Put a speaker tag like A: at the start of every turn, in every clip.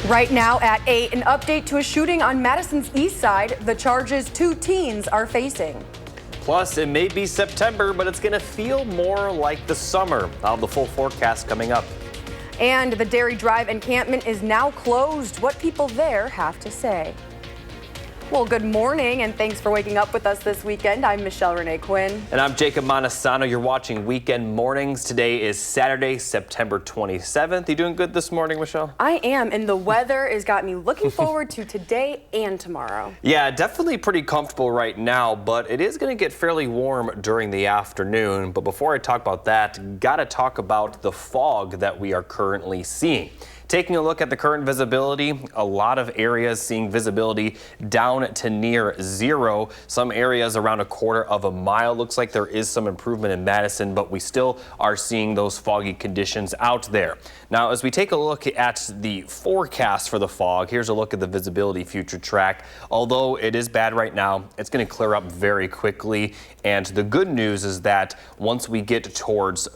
A: Right now at 8, an update to a shooting on Madison's east side. The charges 2 teens are facing.
B: Plus, it may be September, but it's going to feel more like the summer. I'll have the full forecast coming up.
A: And the Dairy Drive encampment is now closed. What people there have to say. Well, good morning, and thanks for waking up with us this weekend. I'm Michelle Renee Quinn.
B: And I'm Jacob Montesano. You're watching Weekend Mornings. Today is Saturday, September 27th. You doing good this morning, Michelle?
A: I am, and the weather has got me looking forward to today and tomorrow.
B: Yeah, definitely pretty comfortable right now, but it is going to get fairly warm during the afternoon. But before I talk about that, got to talk about the fog that we are currently seeing. Taking a look at the current visibility, a lot of areas seeing visibility down to near zero. Some areas around a quarter of a mile. Looks like there is some improvement in Madison, but we still are seeing those foggy conditions out there. Now, as we take a look at the forecast for the fog, here's a look at the visibility future track. Although it is bad right now, it's going to clear up very quickly. And the good news is that once we get towards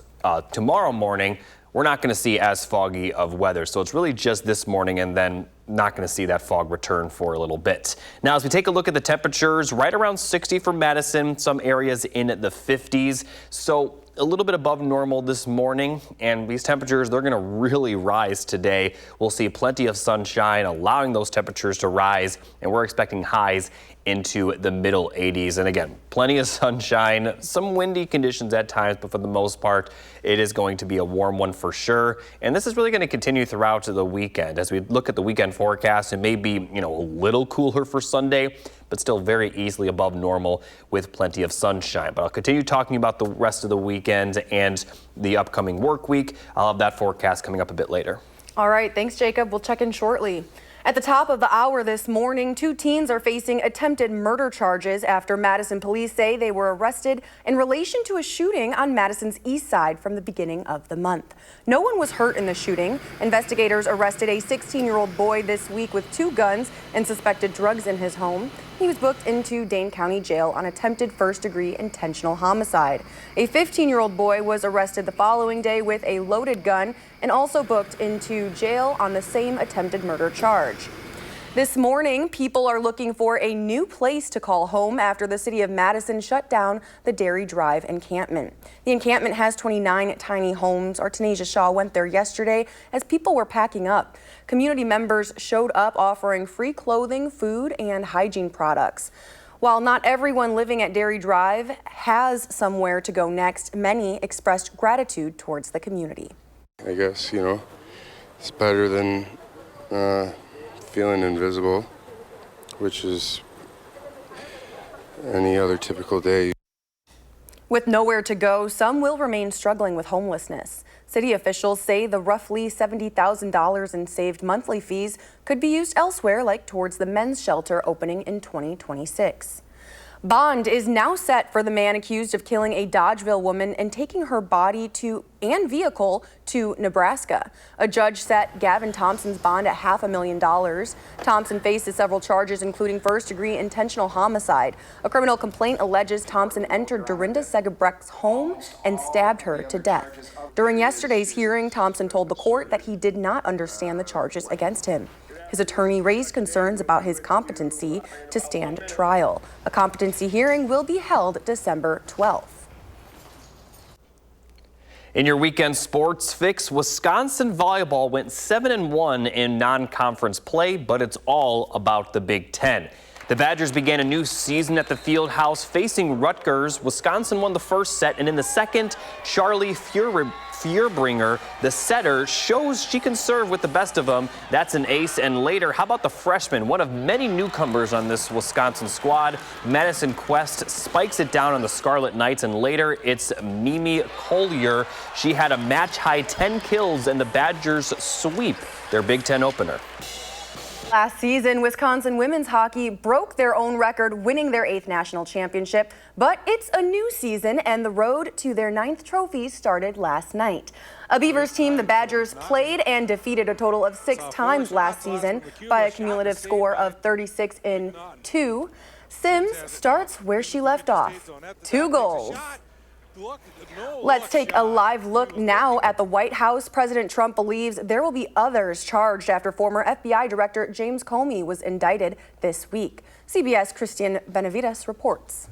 B: tomorrow morning, we're not going to see as foggy of weather. So it's really just this morning and then not going to see that fog return for a little bit. Now, as we take a look at the temperatures, right around 60 for Madison, some areas in the 50s. So a little bit above normal this morning, and these temperatures, they're going to really rise today. We'll see plenty of sunshine, allowing those temperatures to rise, and we're expecting highs into the middle 80s. And again, plenty of sunshine, some windy conditions at times, but for the most part, it is going to be a warm one for sure. And this is really going to continue throughout the weekend. As we look at the weekend forecast, it may be, a little cooler for Sunday, but still very easily above normal with plenty of sunshine. But I'll continue talking about the rest of the weekend and the upcoming work week. I'll have that forecast coming up a bit later.
A: All right, thanks, Jacob. We'll check in shortly. At the top of the hour this morning, 2 teens are facing attempted murder charges after Madison police say they were arrested in relation to a shooting on Madison's east side from the beginning of the month. No one was hurt in the shooting. Investigators arrested a 16-year-old boy this week with 2 guns and suspected drugs in his home. He was booked into Dane County Jail on attempted first-degree intentional homicide. A 15-year-old boy was arrested the following day with a loaded gun and also booked into jail on the same attempted murder charge. This morning, people are looking for a new place to call home after the city of Madison shut down the Dairy Drive encampment. The encampment has 29 tiny homes. Our Tanisha Shaw went there yesterday as people were packing up. Community members showed up offering free clothing, food, and hygiene products. While not everyone living at Dairy Drive has somewhere to go next, many expressed gratitude towards the community.
C: I guess, it's better than feeling invisible, which is any other typical day.
A: With nowhere to go, some will remain struggling with homelessness. City officials say the roughly $70,000 in saved monthly fees could be used elsewhere, like towards the men's shelter opening in 2026. Bond is now set for the man accused of killing a Dodgeville woman and taking her body and vehicle to Nebraska. A judge set Gavin Thompson's bond at $500,000. Thompson faces several charges, including first-degree intentional homicide. A criminal complaint alleges Thompson entered Dorinda Segebrecht's home and stabbed her to death. During yesterday's hearing, Thompson told the court that he did not understand the charges against him. His attorney raised concerns about his competency to stand trial. A competency hearing will be held December 12th.
B: In your weekend sports fix, Wisconsin volleyball went 7-1 in non-conference play, but it's all about the Big Ten. The Badgers began a new season at the field house facing Rutgers. Wisconsin won the first set, and in the second, Charlie Fierbringer, the setter, shows she can serve with the best of them. That's an ace. And later, how about the freshman, one of many newcomers on this Wisconsin squad? Madison Quest spikes it down on the Scarlet Knights, and later it's Mimi Collier. She had a match-high 10 kills, and the Badgers sweep their Big Ten opener.
A: Last season, Wisconsin women's hockey broke their own record, winning their 8th national championship. But it's a new season, and the road to their 9th trophy started last night. A Beavers team the Badgers played and defeated a total of 6 times last season by a cumulative score of 36-2. Sims starts where she left off. 2 goals. Let's take a live look now at the White House. President Trump believes there will be others charged after former FBI Director James Comey was indicted this week. CBS Christian Benavides reports.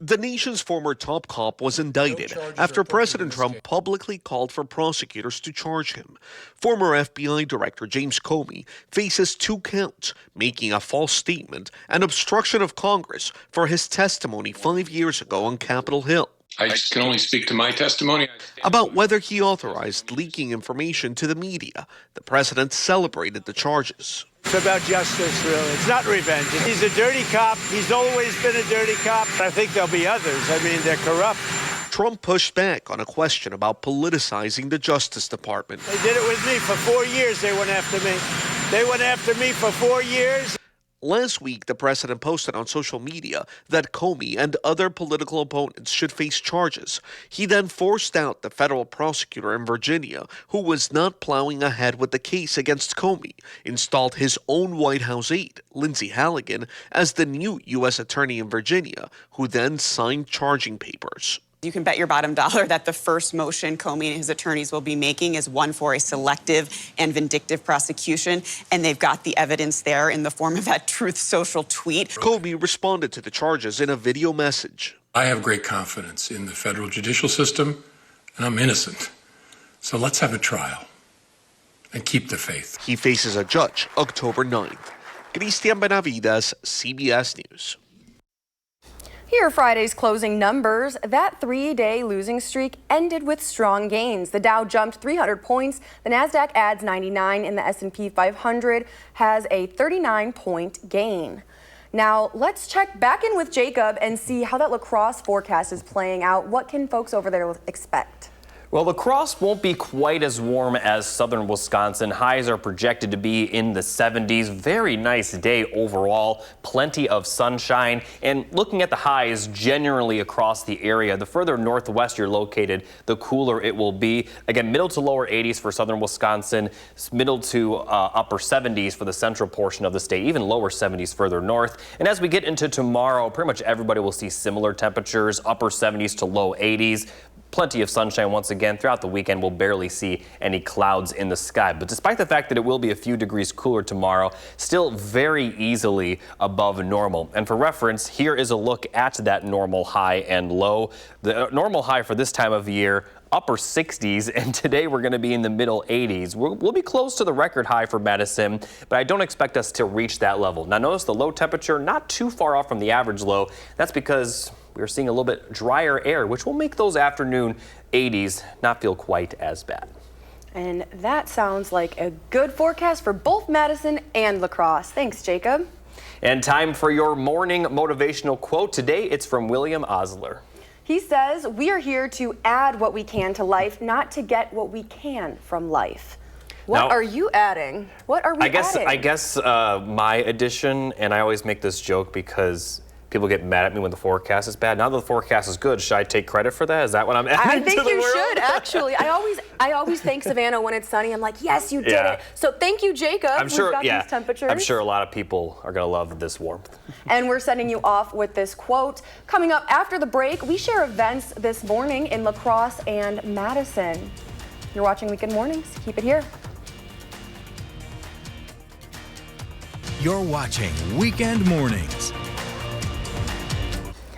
D: The nation's former top cop was indicted after President Trump publicly called for prosecutors to charge him. Former FBI Director James Comey faces 2 counts, making a false statement and obstruction of Congress for his testimony 5 years ago on Capitol Hill.
E: I can only speak to my testimony.
D: About whether he authorized leaking information to the media. The president celebrated the charges.
F: It's about justice, really. It's not revenge. He's a dirty cop. He's always been a dirty cop. I think there'll be others. I mean, they're corrupt.
D: Trump pushed back on a question about politicizing the Justice Department.
F: They did it with me. For 4 years, they went after me. They went after me for 4 years.
D: Last week, the president posted on social media that Comey and other political opponents should face charges. He then forced out the federal prosecutor in Virginia, who was not plowing ahead with the case against Comey, installed his own White House aide, Lindsey Halligan, as the new U.S. attorney in Virginia, who then signed charging papers.
G: You can bet your bottom dollar that the first motion Comey and his attorneys will be making is one for a selective and vindictive prosecution, and they've got the evidence there in the form of that Truth Social tweet.
D: Comey responded to the charges in a video message.
E: I have great confidence in the federal judicial system, and I'm innocent. So let's have a trial and keep the faith.
D: He faces a judge October 9th. Christian Benavides, CBS News.
A: Here are Friday's closing numbers. That 3-day losing streak ended with strong gains. The Dow jumped 300 points. The Nasdaq adds 99 and the S&P 500 has a 39-point gain. Now let's check back in with Jacob and see how that lacrosse forecast is playing out. What can folks over there expect?
B: Well, lacrosse won't be quite as warm as southern Wisconsin. Highs are projected to be in the 70s. Very nice day overall. Plenty of sunshine. And looking at the highs generally across the area, the further northwest you're located, the cooler it will be. Again, middle to lower 80s for southern Wisconsin, middle to upper 70s for the central portion of the state, even lower 70s further north. And as we get into tomorrow, pretty much everybody will see similar temperatures, upper 70s to low 80s. Plenty of sunshine once again. Throughout the weekend, we'll barely see any clouds in the sky. But despite the fact that it will be a few degrees cooler tomorrow, still very easily above normal. And for reference, here is a look at that normal high and low. The normal high for this time of year, upper 60s, and today we're going to be in the middle 80s. We'll be close to the record high for Madison, but I don't expect us to reach that level. Now notice the low temperature not too far off from the average low. That's because we're seeing a little bit drier air, which will make those afternoon 80s not feel quite as bad.
A: And that sounds like a good forecast for both Madison and lacrosse. Thanks, Jacob.
B: And time for your morning motivational quote. Today, it's from William Osler.
A: He says, "We are here to add what we can to life, not to get what we can from life." What
B: Now,
A: are you adding? What are we adding?
B: I guess my addition, and I always make this joke because people get mad at me when the forecast is bad. Now that the forecast is good, should I take credit for that? Is that what I'm adding
A: I
B: to
A: think
B: the
A: you
B: world?
A: should, actually. I always thank Savannah when it's sunny. I'm like, yes, you did it. So thank you, Jacob.
B: I'm sure,
A: We've got these temperatures.
B: I'm sure a lot of people are going to love this warmth.
A: And we're sending you off with this quote. Coming up after the break, we share events this morning in La Crosse and Madison. You're watching Weekend Mornings. Keep it here.
H: You're watching Weekend Mornings.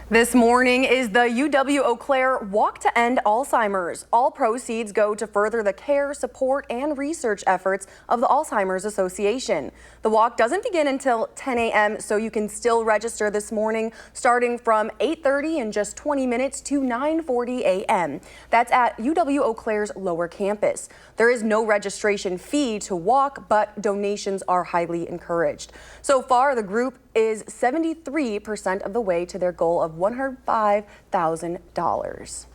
A: This morning is the UW Eau Claire Walk to End Alzheimer's. All proceeds go to further the care, support, and research efforts of the Alzheimer's Association. The walk doesn't begin until 10 a.m., so you can still register this morning, starting from 8:30 in just 20 minutes to 9:40 a.m. That's at UW Eau Claire's lower campus. There is no registration fee to walk, but donations are highly encouraged. So far, the group is 73% of the way to their goal of $105,000.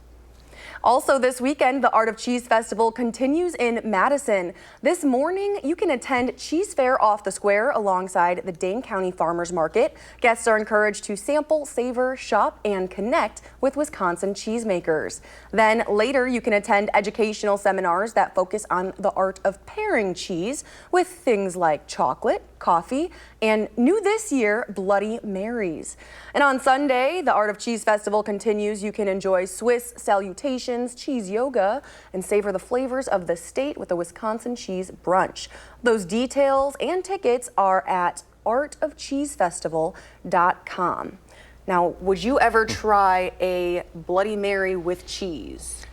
A: Also this weekend, the Art of Cheese Festival continues in Madison. This morning, you can attend Cheese Fair off the square alongside the Dane County Farmers Market. Guests are encouraged to sample, savor, shop, and connect with Wisconsin cheesemakers. Then later, you can attend educational seminars that focus on the art of pairing cheese with things like chocolate, coffee, and new this year, Bloody Marys. And on Sunday, the Art of Cheese Festival continues. You can enjoy Swiss salutations, cheese yoga, and savor the flavors of the state with a Wisconsin cheese brunch. Those details and tickets are at artofcheesefestival.com. Now, would you ever try a Bloody Mary with cheese?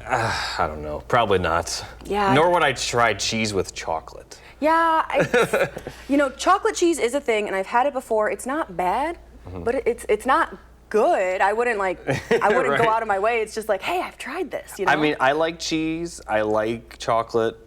B: I don't know. Probably not.
A: Yeah.
B: Nor would I try cheese with chocolate.
A: Yeah, chocolate cheese is a thing, and I've had it before. It's not bad, but it's not good. I wouldn't
B: Right.
A: go out of my way. It's just like, hey, I've tried this.
B: I mean, I like cheese. I like chocolate.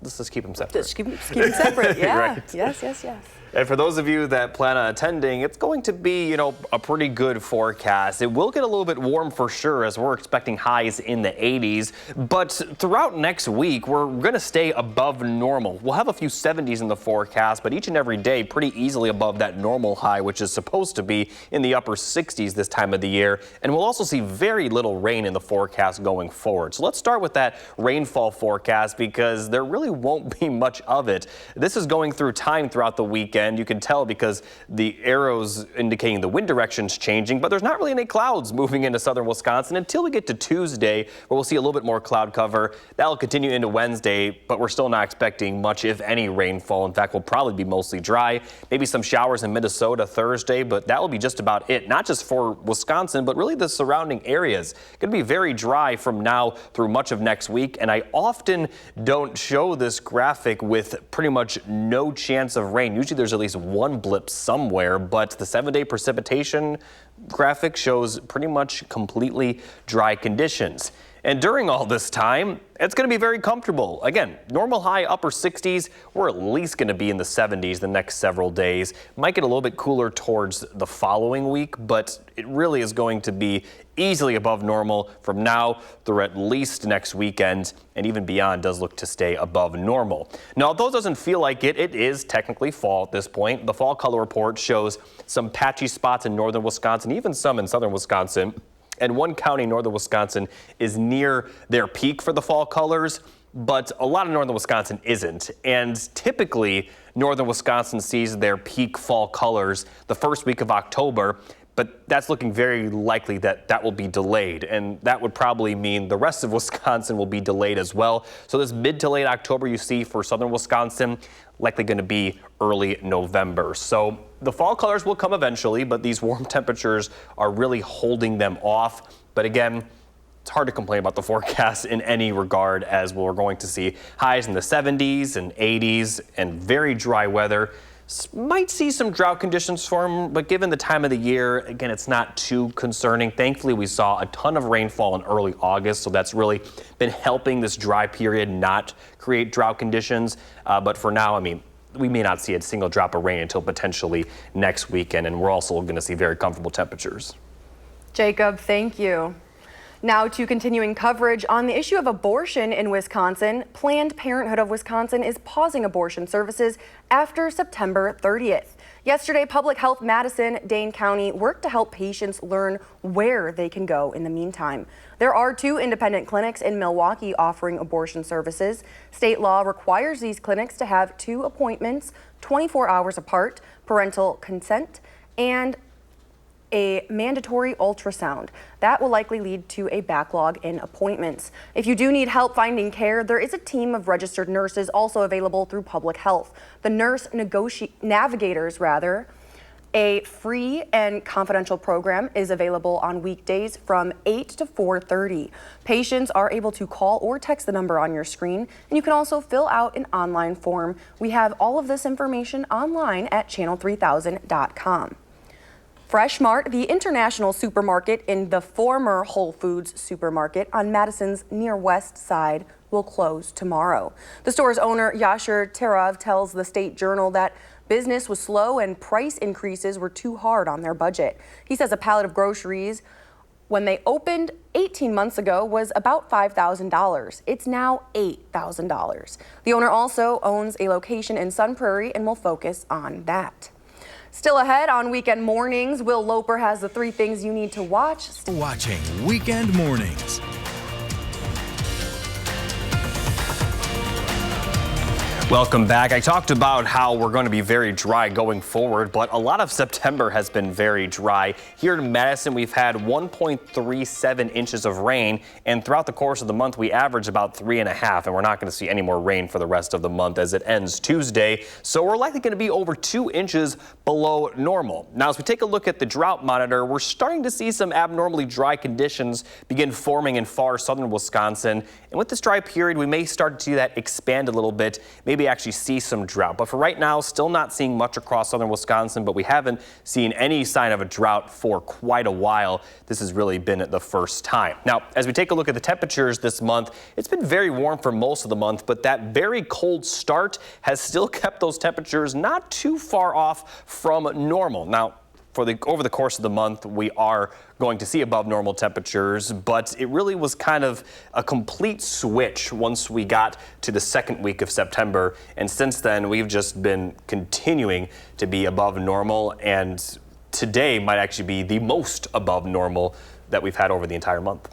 B: Let's just keep them separate.
A: Just keep them separate. Yeah.
B: Right.
A: Yes.
B: And for those of you that plan on attending, it's going to be, a pretty good forecast. It will get a little bit warm for sure, as we're expecting highs in the 80s. But throughout next week, we're going to stay above normal. We'll have a few 70s in the forecast, but each and every day pretty easily above that normal high, which is supposed to be in the upper 60s this time of the year. And we'll also see very little rain in the forecast going forward. So let's start with that rainfall forecast, because there really won't be much of it. This is going through time throughout the weekend. You can tell because the arrows indicating the wind direction's changing, but there's not really any clouds moving into southern Wisconsin until we get to Tuesday, where we'll see a little bit more cloud cover. That'll continue into Wednesday, but we're still not expecting much, if any, rainfall. In fact, we'll probably be mostly dry. Maybe some showers in Minnesota Thursday, but that will be just about it. Not just for Wisconsin, but really the surrounding areas. Going to be very dry from now through much of next week, and I often don't show this graphic with pretty much no chance of rain. Usually there's at least one blip somewhere, but the 7-day precipitation graphic shows pretty much completely dry conditions. And during all this time, it's going to be very comfortable. Again, normal high upper 60s. We're at least going to be in the 70s the next several days. Might get a little bit cooler towards the following week, but it really is going to be easily above normal from now through at least next weekend, and even beyond does look to stay above normal. Now, although it doesn't feel like it, it is technically fall at this point. The fall color report shows some patchy spots in northern Wisconsin, even some in southern Wisconsin. And one county in northern Wisconsin is near their peak for the fall colors, but a lot of northern Wisconsin isn't. And typically, northern Wisconsin sees their peak fall colors the first week of October, but that's looking very likely that will be delayed. And that would probably mean the rest of Wisconsin will be delayed as well. So this mid to late October you see for southern Wisconsin, likely going to be early November. So the fall colors will come eventually, but these warm temperatures are really holding them off. But again, it's hard to complain about the forecast in any regard, as we're going to see highs in the 70s and 80s and very dry weather. Might see some drought conditions form, but given the time of the year, again, it's not too concerning. Thankfully, we saw a ton of rainfall in early August, so that's really been helping this dry period not create drought conditions. But for now, I mean, we may not see a single drop of rain until potentially next weekend, and we're also going to see very comfortable temperatures.
A: Jacob, thank you. Now to continuing coverage on the issue of abortion in Wisconsin. Planned Parenthood of Wisconsin is pausing abortion services after September 30th. Yesterday, Public Health Madison, Dane County worked to help patients learn where they can go in the meantime. There are 2 independent clinics in Milwaukee offering abortion services. State law requires these clinics to have 2 appointments 24 hours apart, parental consent, and a mandatory ultrasound. That will likely lead to a backlog in appointments. If you do need help finding care, there is a team of registered nurses also available through Public Health. The Nurse Navigators, a free and confidential program, is available on weekdays from 8 to 4:30. Patients are able to call or text the number on your screen, and you can also fill out an online form. We have all of this information online at channel3000.com. Fresh Mart, the international supermarket in the former Whole Foods supermarket on Madison's near west side, will close tomorrow. The store's owner, Yashir Terav, tells the State Journal that business was slow and price increases were too hard on their budget. He says a pallet of groceries when they opened 18 months ago was about $5,000. It's now $8,000. The owner also owns a location in Sun Prairie and will focus on that. Still ahead on Weekend Mornings, Will Loper has the 3 things you need to watch.
H: Watching Weekend Mornings.
B: Welcome back. I talked about how we're going to be very dry going forward, but a lot of September has been very dry. Here in Madison, we've had 1.37 inches of rain, and throughout the course of the month, we average about 3.5, and we're not going to see any more rain for the rest of the month as it ends Tuesday. So we're likely going to be over 2 inches below normal. Now, as we take a look at the drought monitor, we're starting to see some abnormally dry conditions begin forming in far southern Wisconsin. And with this dry period, we may start to see that expand a little bit, maybe actually see some drought. But for right now, still not seeing much across southern Wisconsin, but we haven't seen any sign of a drought for quite a while. This has really been the first time. Now, as we take a look at the temperatures this month, it's been very warm for most of the month, but that very cold start has still kept those temperatures not too far off from normal. Now, over the course of the month, we are going to see above normal temperatures, but it really was kind of a complete switch once we got to the second week of September. And since then, we've just been continuing to be above normal. And today might actually be the most above normal that we've had over the entire month.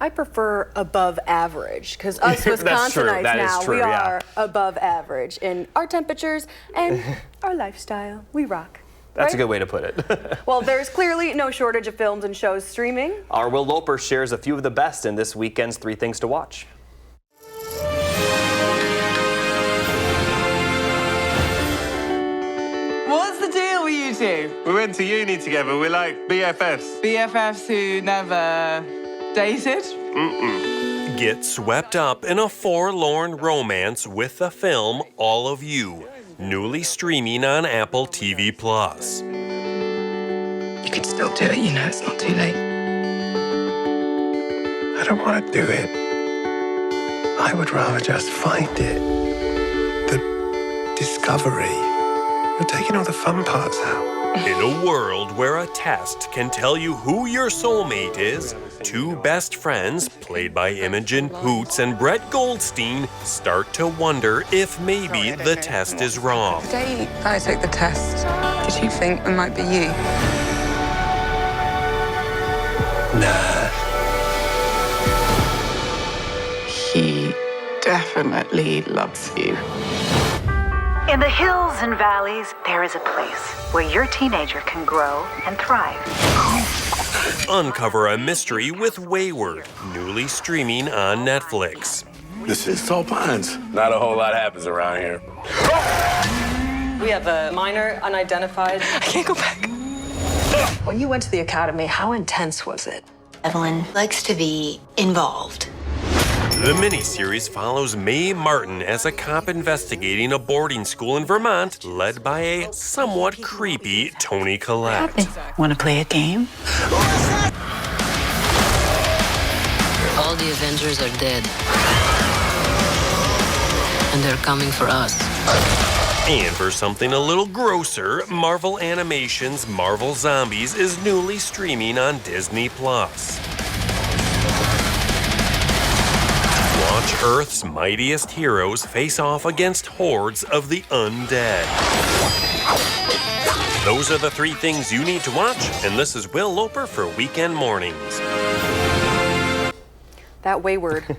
A: I prefer above average because us Wisconsinites now, we are above average in our temperatures and our lifestyle. We rock.
B: That's a good way to put it.
A: Well, there's clearly no shortage of films and shows streaming.
B: Our Will Loper shares a few of the best in this weekend's 3 Things to Watch.
I: What's the deal with you two?
J: We went to uni together. We're like BFFs.
I: BFFs who never dated?
J: Mm-mm.
K: Get swept up in a forlorn romance with the film All of You. Newly streaming on Apple TV+.
L: You can still do it, you know, it's not too late.
M: I don't want to do it. I would rather just find it. The discovery. You're taking all the fun parts out.
K: In a world where a test can tell you who your soulmate is, 2 best friends, played by Imogen Poots and Brett Goldstein, start to wonder if maybe the test is wrong.
L: The day I took the test, did you think it might be you?
M: Nah.
L: He definitely loves you.
N: In the hills and valleys, there is a place where your teenager can grow and thrive.
K: Uncover a mystery with Wayward, newly streaming on Netflix.
J: This is Tall Pines. Not a whole lot happens around here.
O: We have a minor unidentified.
L: I can't go back.
P: When you went to the academy, how intense was it?
Q: Evelyn likes to be involved.
K: The miniseries follows Mae Martin as a cop investigating a boarding school in Vermont led by a somewhat creepy Toni Collette.
L: Want to play a game?
Q: All the Avengers are dead. And they're coming for us.
K: And for something a little grosser, Marvel Animation's Marvel Zombies is newly streaming on Disney+. Watch Earth's mightiest heroes face off against hordes of the undead. Those are the 3 things you need to watch, and this is Will Loper for Weekend Mornings.
A: That Wayward.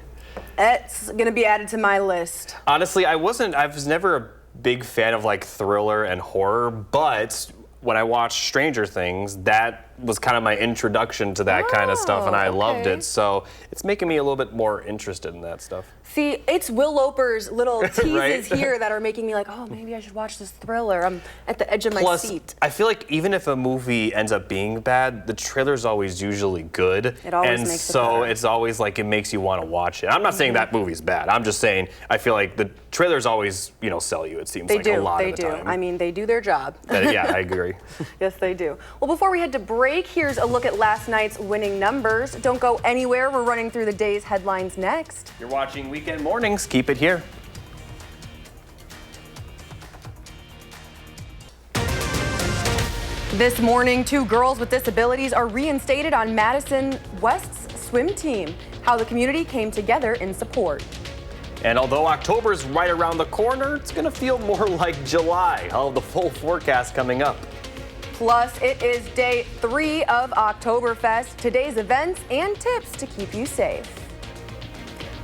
A: It's going to be added to my list.
B: Honestly, I was never a big fan of like thriller and horror, but when I watched Stranger Things, that was kind of my introduction to that kind of stuff, and I loved it. So it's making me a little bit more interested in that stuff.
A: See, it's Will Loper's little teases here that are making me like, oh, maybe I should watch this thriller. I'm at the edge of my seat.
B: I feel like even if a movie ends up being bad, the trailer's always usually good.
A: It always makes it better.
B: And so it's always like it makes you want to watch it. I'm not saying that movie's bad. I'm just saying I feel like the trailers always, sell you, it seems like a lot of the time.
A: I mean, they do their job.
B: Yeah, I agree.
A: Yes, they do. Well, before we head to break, here's a look at last night's winning numbers. Don't go anywhere. We're running through the day's headlines next.
B: You're watching Weekend Mornings. Keep it here.
A: This morning, 2 girls with disabilities are reinstated on Madison West's swim team. How the community came together in support.
B: And although October is right around the corner, it's going to feel more like July. I'll have the full forecast coming up.
A: Plus, it is day 3 of Oktoberfest. Today's events and tips to keep you safe.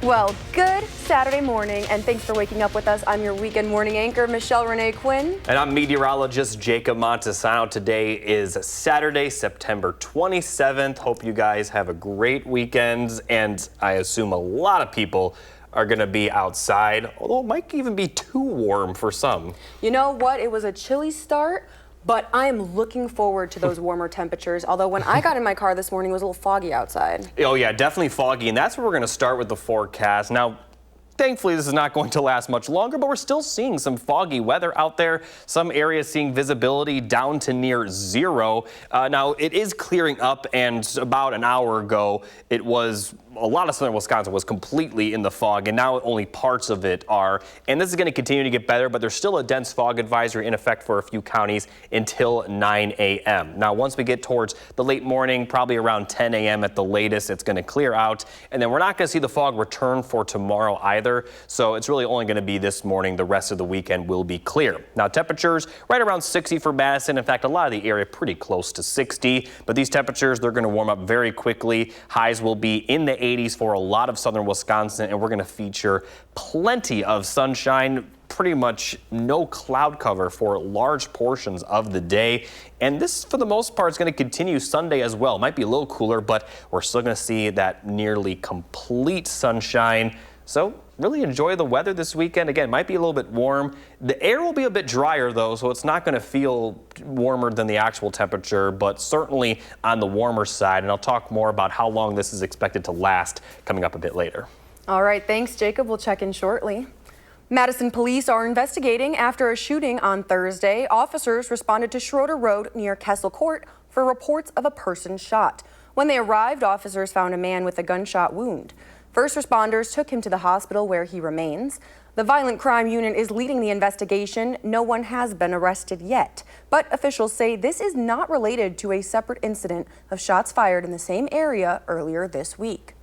A: Well, good Saturday morning, and thanks for waking up with us. I'm your weekend morning anchor, Michelle Renee Quinn.
B: And I'm meteorologist Jacob Montesano. Today is Saturday, September 27th. Hope you guys have a great weekend, and I assume a lot of people are going to be outside, although it might even be too warm for some.
A: You know what? It was a chilly start, but I am looking forward to those warmer temperatures, although when I got in my car this morning, it was a little foggy outside.
B: Oh yeah, definitely foggy, and that's where we're going to start with the forecast. Now, thankfully, this is not going to last much longer, but we're still seeing some foggy weather out there. Some areas seeing visibility down to near 0. Now, it is clearing up, and about an hour ago, it was a lot of southern Wisconsin was completely in the fog, and now only parts of it are. And this is going to continue to get better, but there's still a dense fog advisory in effect for a few counties until 9 a.m. Now, once we get towards the late morning, probably around 10 a.m. at the latest, it's going to clear out. And then we're not going to see the fog return for tomorrow either. So it's really only going to be this morning. The rest of the weekend will be clear. Now, temperatures right around 60 for Madison. In fact, a lot of the area pretty close to 60. But these temperatures, they're going to warm up very quickly. Highs will be in the 80s for a lot of southern Wisconsin, and we're going to feature plenty of sunshine, pretty much no cloud cover for large portions of the day. And this, for the most part, is going to continue Sunday as well. Might be a little cooler, but we're still going to see that nearly complete sunshine. So really enjoy the weather this weekend. Again, might be a little bit warm. The air will be a bit drier though, so it's not going to feel warmer than the actual temperature, but certainly on the warmer side. And I'll talk more about how long this is expected to last coming up a bit later.
A: All right, thanks, Jacob. We'll check in shortly. Madison police are investigating after a shooting on Thursday. Officers responded to Schroeder Road near Kessel Court for reports of a person shot. When they arrived, officers found a man with a gunshot wound. First responders took him to the hospital where he remains. The Violent Crime Unit is leading the investigation. No one has been arrested yet, but officials say this is not related to a separate incident of shots fired in the same area earlier this week.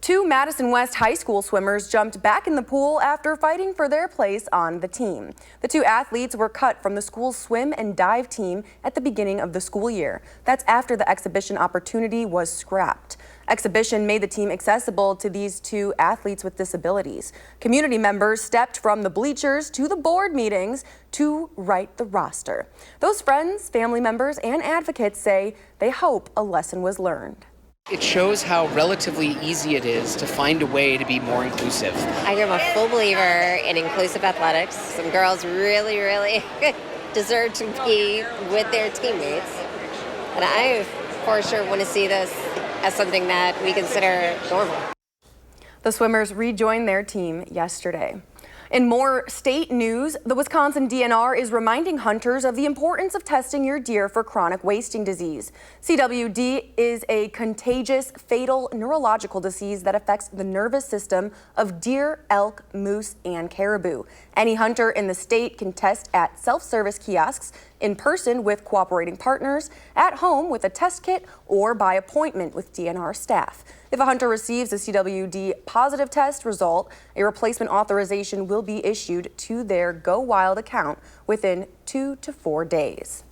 A: 2 Madison West High School swimmers jumped back in the pool after fighting for their place on the team. The 2 athletes were cut from the school's swim and dive team at the beginning of the school year. That's after the exhibition opportunity was scrapped. Exhibition made the team accessible to these 2 athletes with disabilities. Community members stepped from the bleachers to the board meetings to write the roster. Those friends, family members, and advocates say they hope a lesson was learned.
R: It shows how relatively easy it is to find a way to be more inclusive.
S: I am a full believer in inclusive athletics. Some girls really, really deserve to be with their teammates. And I for sure want to see this as something that we consider normal.
A: The swimmers rejoined their team yesterday. In more state news, the Wisconsin DNR is reminding hunters of the importance of testing your deer for chronic wasting disease. CWD is a contagious, fatal neurological disease that affects the nervous system of deer, elk, moose, and caribou. Any hunter in the state can test at self-service kiosks, in person with cooperating partners, at home with a test kit, or by appointment with DNR staff. If a hunter receives a CWD positive test result, a replacement authorization will be issued to their Go Wild account within 2 to 4 days.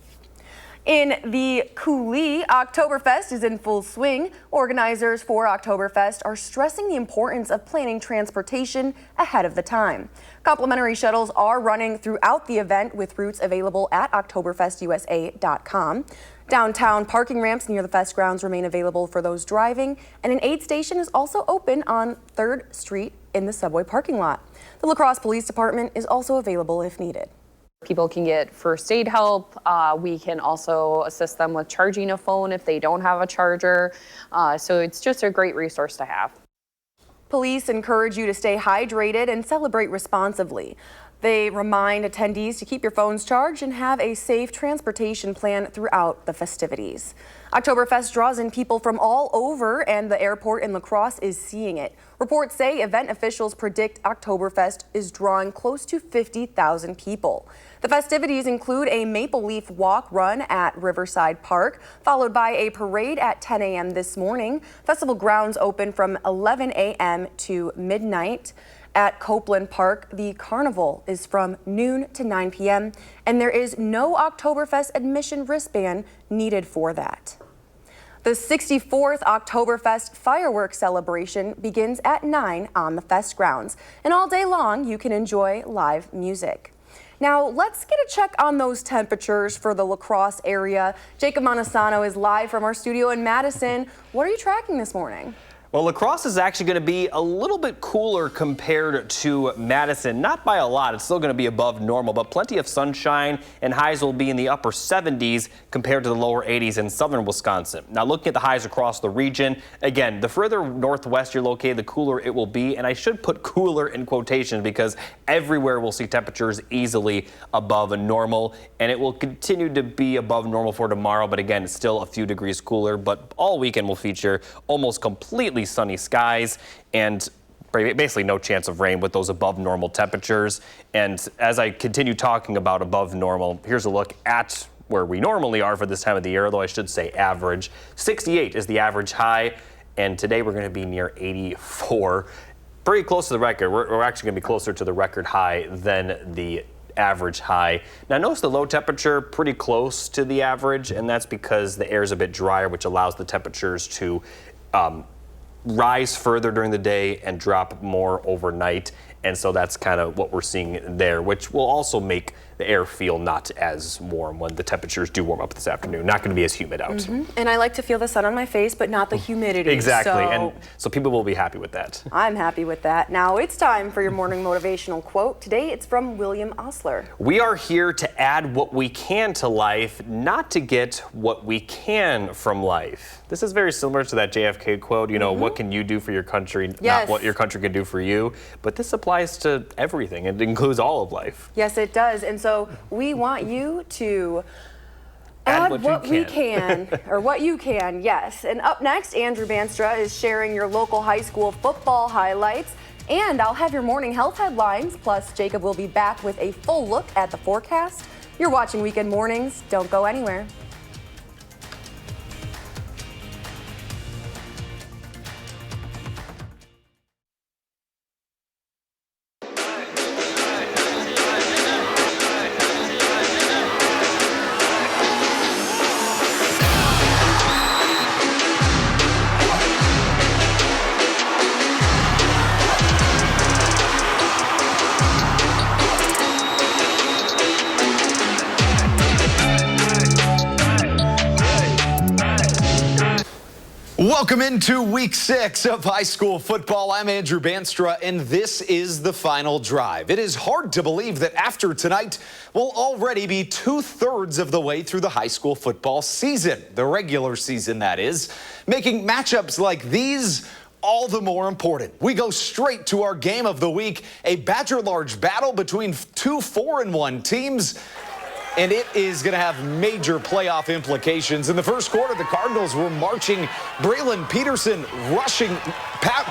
A: In the Coulee, Oktoberfest is in full swing. Organizers for Oktoberfest are stressing the importance of planning transportation ahead of the time. Complimentary shuttles are running throughout the event with routes available at OktoberfestUSA.com. Downtown parking ramps near the fest grounds remain available for those driving, and an aid station is also open on 3rd Street in the subway parking lot. The La Crosse Police Department is also available if needed.
T: People can get first aid help. We can also assist them with charging a phone if they don't have a charger. So it's just a great resource to have.
A: Police encourage you to stay hydrated and celebrate responsibly. They remind attendees to keep your phones charged and have a safe transportation plan throughout the festivities. Oktoberfest draws in people from all over, and the airport in La Crosse is seeing it. Reports say event officials predict Oktoberfest is drawing close to 50,000 people. The festivities include a Maple Leaf Walk Run at Riverside Park, followed by a parade at 10 a.m. this morning. Festival grounds open from 11 a.m. to midnight. At Copeland Park, the carnival is from noon to 9 p.m., and there is no Oktoberfest admission wristband needed for that. The 64th Oktoberfest fireworks celebration begins at 9 on the fest grounds, and all day long you can enjoy live music. Now, let's get a check on those temperatures for the La Crosse area. Jacob Montesano is live from our studio in Madison. What are you tracking this morning?
B: Well, La Crosse is actually going to be a little bit cooler compared to Madison. Not by a lot. It's still going to be above normal, but plenty of sunshine, and highs will be in the upper 70s compared to the lower 80s in southern Wisconsin. Now, looking at the highs across the region, again, the further northwest you're located, the cooler it will be. And I should put cooler in quotation because everywhere we'll see temperatures easily above normal, and it will continue to be above normal for tomorrow. But again, it's still a few degrees cooler, but all weekend will feature almost completely sunny skies and basically no chance of rain with those above normal temperatures. And as I continue talking about above normal, here's a look at where we normally are for this time of the year, although I should say average. 68 is the average high, and today we're going to be near 84. Pretty close to the record. We're actually going to be closer to the record high than the average high. Now notice the low temperature pretty close to the average, and that's because the air is a bit drier, which allows the temperatures to rise further during the day and drop more overnight. And so that's kind of what we're seeing there, which will also make the air feel not as warm when the temperatures do warm up this afternoon. Not going to be as humid out.
A: And I like to feel the sun on my face, but not the humidity.
B: Exactly.
A: So
B: and so people will be happy with that.
A: I'm happy with that. Now it's time for your morning motivational quote. Today it's from William Osler.
B: We are here to add what we can to life, not to get what we can from life. This is very similar to that JFK quote, you know, what can you do for your country, not what your country can do for you. But this applies to everything. It includes all of life.
A: Yes, it does. And so we want you to add what we can, or what you can, yes. And up next, Andrew Banstra is sharing your local high school football highlights. And I'll have your morning health headlines. Plus, Jacob will be back with a full look at the forecast. You're watching Weekend Mornings. Don't go anywhere.
U: Welcome into week 6 of high school football. I'm Andrew Banstra, and this is the final drive. It is hard to believe that after tonight, we'll already be 2/3 of the way through the high school football season, the regular season that is, making matchups like these all the more important. We go straight to our game of the week, a Badger Large battle between two 4-1 teams. And it is going to have major playoff implications. In the first quarter, the Cardinals were marching. Braylon Peterson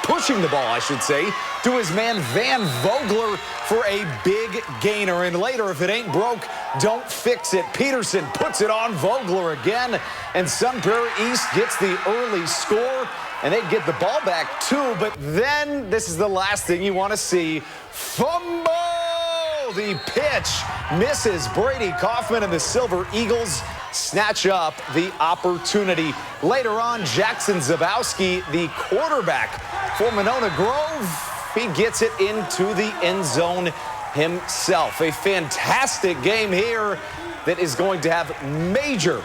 U: pushing the ball, I should say, to his man Van Vogler for a big gainer. And later, if it ain't broke, don't fix it. Peterson puts it on Vogler again. And Sun Prairie East gets the early score. And they get the ball back, too. But then, this is the last thing you want to see. Fumble! The pitch misses. Brady Kaufman and the Silver Eagles snatch up the opportunity. Later on, Jackson Zabowski, the quarterback for Monona Grove, he gets it into the end zone himself. A fantastic game here that is going to have major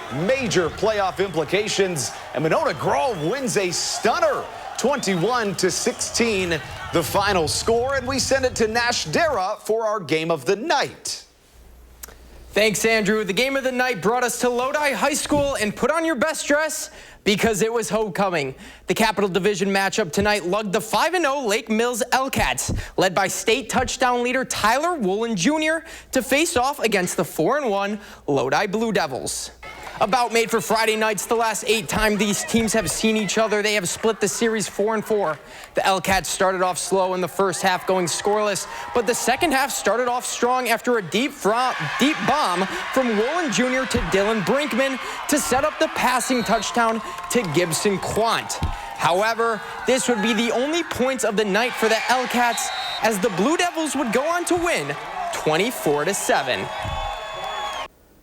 U: playoff implications. And Monona Grove wins a stunner, 21-16, the final score, and we send it to Nash Dara for our game of the night.
C: Thanks, Andrew. The game of the night brought us to Lodi High School, and put on your best dress because it was homecoming. The Capital Division matchup tonight lugged the 5-0 Lake Mills L-Cats, led by state touchdown leader Tyler Woolen Jr., to face off against the 4-1 Lodi Blue Devils. A bout made for Friday nights. The last 8 times these teams have seen each other, they have split the series 4-4. The L-Cats started off slow in the first half, going scoreless, but the second half started off strong after a deep bomb from Woolen Jr. to Dylan Brinkman to set up the passing touchdown to Gibson Quant. However, this would be the only points of the night for the L-Cats, as the Blue Devils would go on to win 24-7.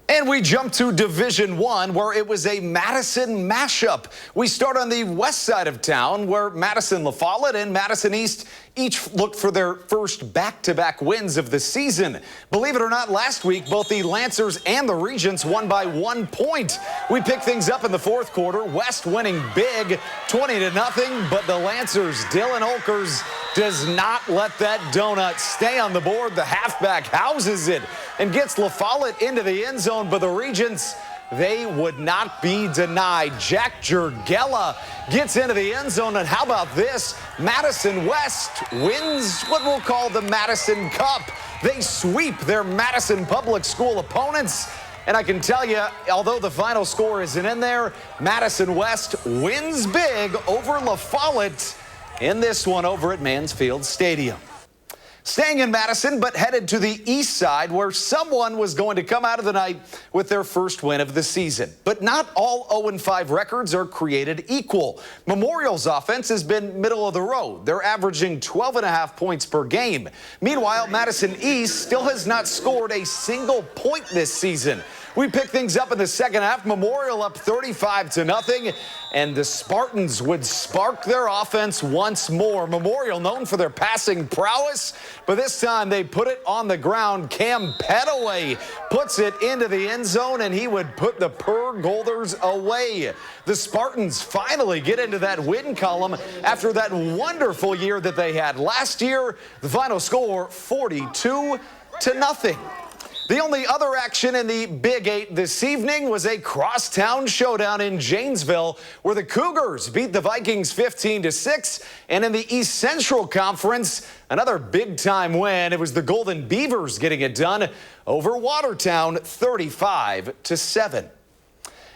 U: And we jump to Division I, where it was a Madison mashup. We start on the west side of town, where Madison La Follette and Madison East each looked for their first back-to-back wins of the season. Believe it or not, last week, both the Lancers and the Regents won by 1 point. We pick things up in the fourth quarter, West winning big, 20-0, but the Lancers' Dylan Olkers does not let that donut stay on the board. The halfback houses it and gets La Follette into the end zone, but the Regents, they would not be denied. Jack Jurgella gets into the end zone, and how about this? Madison West wins what we'll call the Madison Cup. They sweep their Madison Public School opponents, and I can tell you, although the final score isn't in there, Madison West wins big over La Follette in this one over at Mansfield Stadium. Staying in Madison, but headed to the east side, where someone was going to come out of the night with their first win of the season. But not all 0-5 records are created equal. Memorial's offense has been middle of the road. They're averaging 12.5 points per game. Meanwhile, Madison East still has not scored a single point this season. We pick things up in the second half. Memorial up 35-0, and the Spartans would spark their offense once more. Memorial known for their passing prowess, but this time they put it on the ground. Cam Petaway puts it into the end zone, and he would put the Golders away. The Spartans finally get into that win column after that wonderful year that they had last year. The final score, 42-0. The only other action in the Big 8 this evening was a crosstown showdown in Janesville, where the Cougars beat the Vikings 15-6. And in the East Central Conference, another big-time win. It was the Golden Beavers getting it done over Watertown 35-7.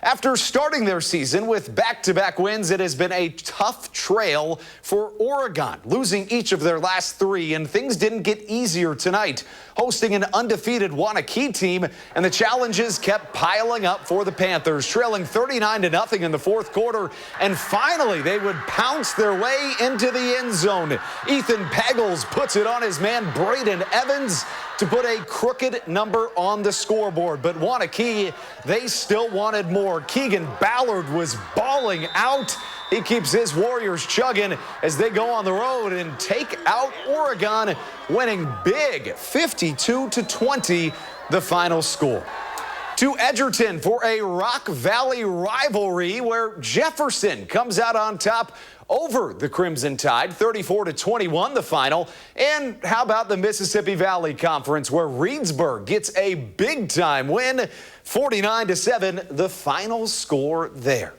U: After starting their season with back-to-back wins, it has been a tough trail for Oregon, losing each of their last 3, and things didn't get easier tonight. Hosting an undefeated Waunakee team, and the challenges kept piling up for the Panthers, trailing 39-0 in the fourth quarter, and finally they would pounce their way into the end zone. Ethan Pagels puts it on his man Braden Evans to put a crooked number on the scoreboard. But Waunakee, they still wanted more. Keegan Ballard was bawling out. He keeps his Warriors chugging as they go on the road and take out Oregon, winning big, 52-20, the final score. To Edgerton for a Rock Valley rivalry, where Jefferson comes out on top over the Crimson Tide, 34-21 the final. And how about the Mississippi Valley Conference, where Reedsburg gets a big-time win, 49-7 the final score there.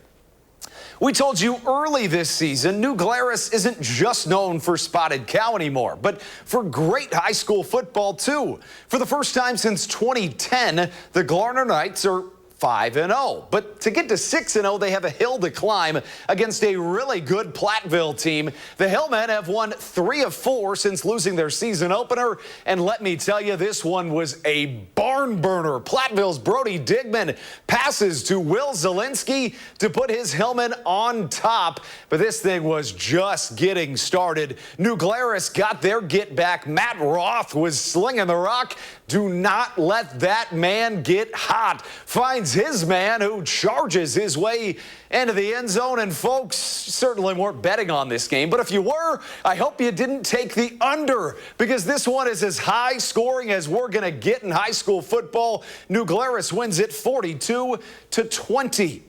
U: We told you early this season, New Glarus isn't just known for Spotted Cow anymore, but for great high school football, too. For the first time since 2010, the Glarner Knights are 5-0. But to get to 6-0, they have a hill to climb against a really good Platteville team. The Hillmen have won 3 of 4 since losing their season opener. And let me tell you, this one was a barn burner. Platteville's Brody Digman passes to Will Zielinski to put his Hillmen on top. But this thing was just getting started. New Glarus got their get back. Matt Roth was slinging the rock. Do not let that man get hot. Finds his man, who charges his way into the end zone. And folks certainly weren't betting on this game, but if you were, I hope you didn't take the under, because this one is as high scoring as we're going to get in high school football. New Glarus wins it 42-20.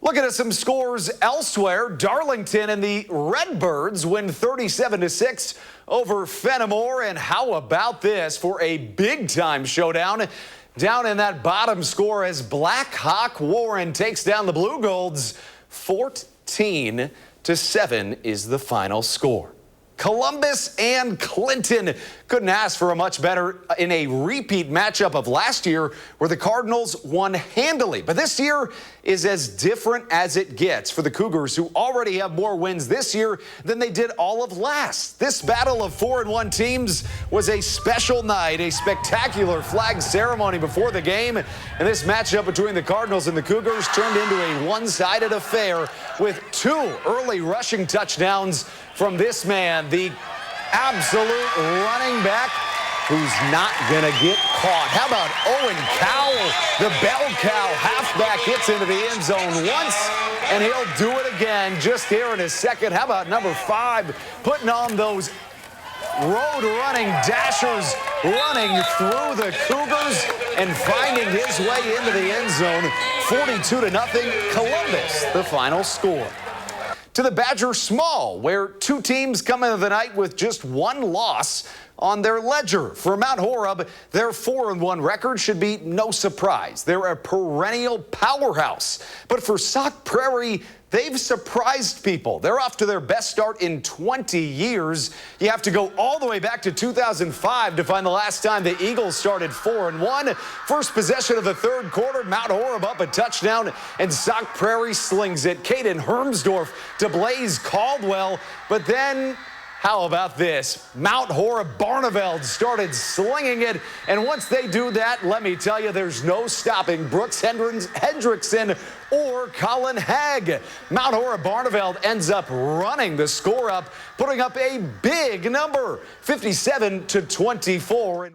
U: Looking at some scores elsewhere, Darlington and the Redbirds win 37-6 over Fenimore. And how about this for a big-time showdown? down in that bottom score as Black Hawk Warren takes down the Blue Golds. 14-7 is the final score. Columbus and Clinton couldn't ask for a much better in a repeat matchup of last year where the Cardinals won handily. But this year is as different as it gets for the Cougars, who already have more wins this year than they did all of last. This battle of 4-1 teams was a special night, a spectacular flag ceremony before the game. And this matchup between the Cardinals and the Cougars turned into a one-sided affair with 2 early rushing touchdowns from this man, the absolute running back who's not going to get caught. How about Owen Cowell, the bell cow halfback, gets into the end zone once, and he'll do it again just here in his second. How about number 5, putting on those road running dashers, running through the Cougars and finding his way into the end zone. 42-0, Columbus, the final score. To the Badger Small, where 2 teams come into the night with just 1 loss on their ledger. For Mount Horeb, their 4-1 record should be no surprise. They're a perennial powerhouse. But for Sauk Prairie, they've surprised people. They're off to their best start in 20 years. You have to go all the way back to 2005 to find the last time the Eagles started 4-1. First possession of the 3rd quarter, Mount Horeb up a touchdown, and Sauk Prairie slings it. Caden Hermsdorf to Blaze Caldwell, but then how about this? Mount Horeb Barneveld started slinging it, and once they do that, let me tell you, there's no stopping Brooks Hendrickson or Colin Hagg. Mount Horeb Barneveld ends up running the score up, putting up a big number, 57-24.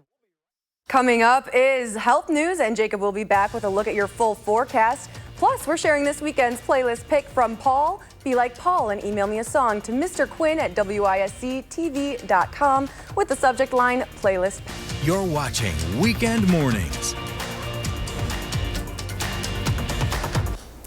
A: Coming up is health news, and Jacob will be back with a look at your full forecast. Plus, we're sharing this weekend's playlist pick from Paul. Be like Paul and email me a song to Mr. Quinn at WISC-TV.com with the subject line playlist.
H: You're watching Weekend Mornings.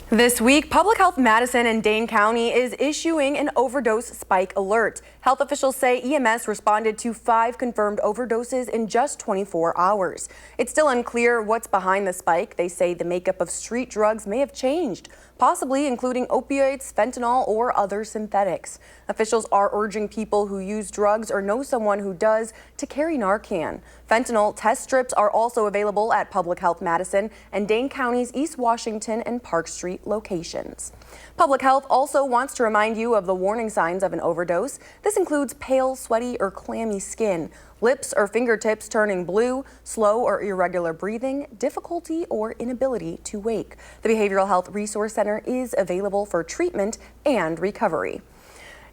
A: This week, Public Health Madison and Dane County is issuing an overdose spike alert. Health officials say EMS responded to 5 confirmed overdoses in just 24 hours. It's still unclear what's behind the spike. They say the makeup of street drugs may have changed, possibly including opioids, fentanyl, or other synthetics. Officials are urging people who use drugs or know someone who does to carry Narcan. Fentanyl test strips are also available at Public Health Madison and Dane County's East Washington and Park Street locations. Public Health also wants to remind you of the warning signs of an overdose. This includes pale, sweaty, or clammy skin, lips or fingertips turning blue, slow or irregular breathing, difficulty or inability to wake. The Behavioral Health Resource Center is available for treatment and recovery.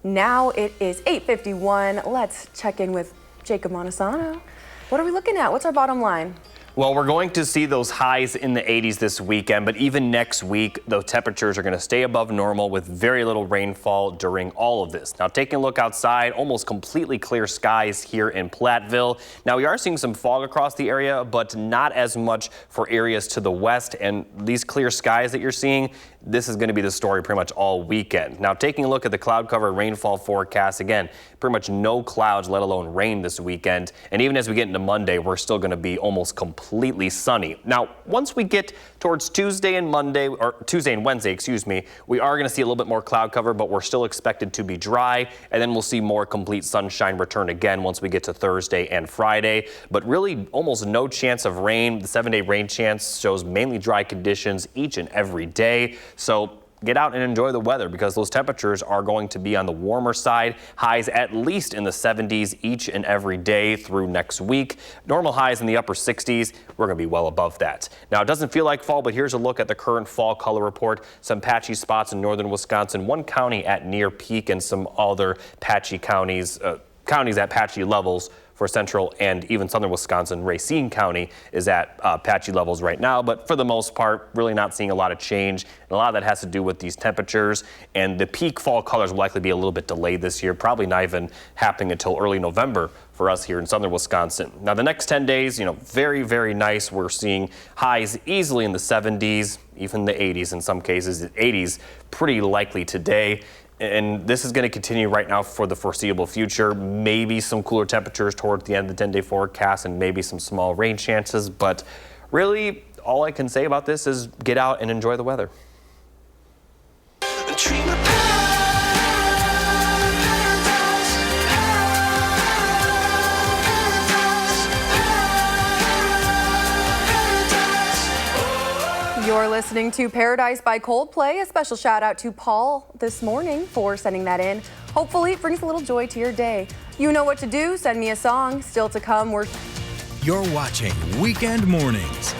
A: Now it is 8:51. Let's check in with Jacob Montesano. What are we looking at? What's our bottom line?
B: Well, we're going to see those highs in the 80s this weekend, but even next week, the temperatures are going to stay above normal with very little rainfall during all of this. Now, taking a look outside, almost completely clear skies here in Platteville. Now, we are seeing some fog across the area, but not as much for areas to the west. And these clear skies that you're seeing, this is going to be the story pretty much all weekend. Now, taking a look at the cloud cover rainfall forecast, again, pretty much no clouds, let alone rain this weekend. And even as we get into Monday, we're still going to be almost completely sunny. Now, once we get towards Tuesday and Wednesday, we are going to see a little bit more cloud cover, but we're still expected to be dry. And then we'll see more complete sunshine return again once we get to Thursday and Friday. But really almost no chance of rain. The 7-day rain chance shows mainly dry conditions each and every day. So get out and enjoy the weather because those temperatures are going to be on the warmer side. Highs at least in the 70s each and every day through next week. Normal highs in the upper 60s. We're going to be well above that. Now, it doesn't feel like fall, but here's a look at the current fall color report. Some patchy spots in northern Wisconsin, one county at near peak and some other patchy counties at patchy levels. For central and even southern Wisconsin, Racine County is at patchy levels right now, but for the most part, really not seeing a lot of change. And a lot of that has to do with these temperatures, and the peak fall colors will likely be a little bit delayed this year, probably not even happening until early November for us here in southern Wisconsin. Now, the next 10 days, very, very nice. We're seeing highs easily in the 70s, even the 80s in some cases. The 80s pretty likely today. And this is going to continue right now for the foreseeable future. Maybe some cooler temperatures towards the end of the 10-day forecast and maybe some small rain chances. But really, all I can say about this is get out and enjoy the weather.
A: You're listening to Paradise by Coldplay. A special shout out to Paul this morning for sending that in. Hopefully it brings a little joy to your day. You know what to do. Send me a song. Still to come,
H: You're watching Weekend Mornings.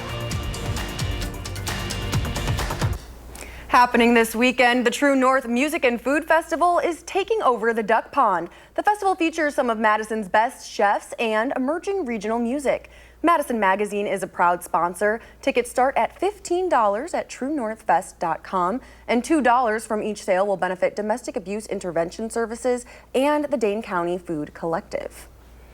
A: Happening this weekend, the True North Music and Food Festival is taking over the Duck Pond. The festival features some of Madison's best chefs and emerging regional music. Madison Magazine is a proud sponsor. Tickets start at $15 at TrueNorthFest.com, and $2 from each sale will benefit Domestic Abuse Intervention Services and the Dane County Food Collective.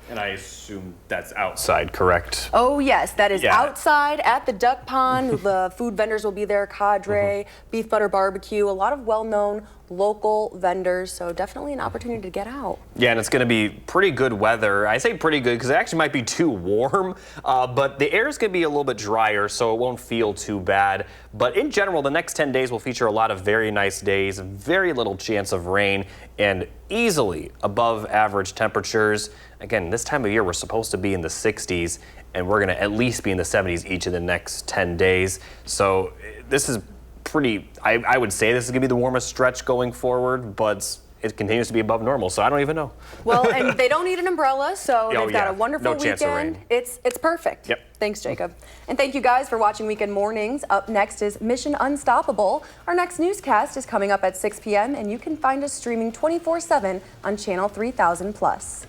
B: And I assume that's outside, correct?
A: Oh, yes, that is outside at the Duck Pond. The food vendors will be there, Cadre, Beef Butter Barbecue, a lot of well-known local vendors, so definitely an opportunity to get out.
B: Yeah, and it's going to be pretty good weather. I say pretty good because it actually might be too warm, but the air is going to be a little bit drier, so it won't feel too bad. But in general, the next 10 days will feature a lot of very nice days, very little chance of rain, and easily above average temperatures. Again, this time of year, we're supposed to be in the 60s, and we're going to at least be in the 70s each of the next 10 days. So this is pretty, I would say this is going to be the warmest stretch going forward, but it continues to be above normal, so I don't even know.
A: Well, and they don't need an umbrella, so they've got a wonderful
B: chance of
A: weekend.
B: rain.
A: It's perfect.
B: Yep.
A: Thanks, Jacob. And thank you guys for watching Weekend Mornings. Up next is Mission Unstoppable. Our next newscast is coming up at 6 p.m., and you can find us streaming 24/7 on Channel 3000+.